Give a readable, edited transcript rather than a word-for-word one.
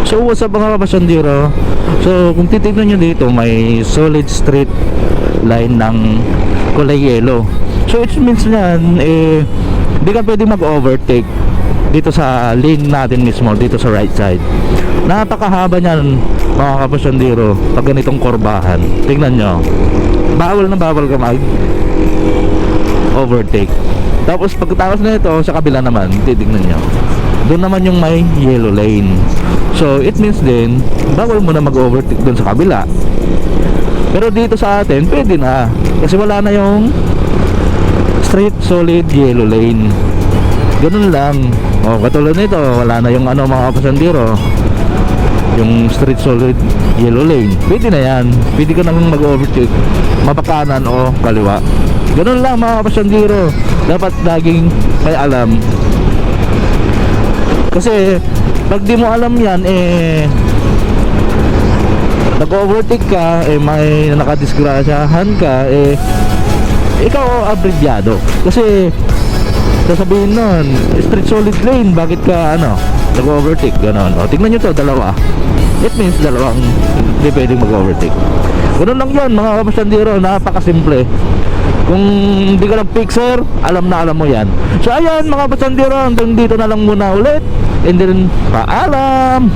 So what's up mga kapasyandero? So kung titignan nyo dito, may solid street line ng kulay yellow. So it means nyan, di ka pwede mag-overtake dito sa lane natin mismo, dito sa right side. Napakahaba nyan mga kapasyandero pag ganitong korbahan. Tingnan nyo, bawal na bawal ka mag-overtake. Tapos pagkatapos na ito, sa kabila naman, titignan nyo, doon naman yung may yellow lane. So it means din, bawal mo na mag-overtake doon sa kabila. Pero dito sa atin, pwede na, kasi wala na yung straight solid yellow lane. Ganun lang. O katulad nito, wala na yung ano mga pasandero, yung straight solid yellow lane. Pwede na yan, pwede ka nang mag-overtake mapakanan o kaliwa. Ganun lang mga pasandero, dapat laging may alam. Kasi pag di mo alam yan, nag-overtake ka, may nakadisgrasyahan ka, ikaw abrevyado. Kasi sasabihin nun, straight solid lane, bakit ka nag-overtake, ganon. O tingnan nyo to, dalawa. It means dalawang hindi pwedeng mag-overtake. Ganun lang yan mga kapasyandero, napakasimple. Kung hindi ka lang fixer, alam na alam mo yan. So ayan mga kapasyandero, hanggang dito na lang muna ulit. And then, paalam!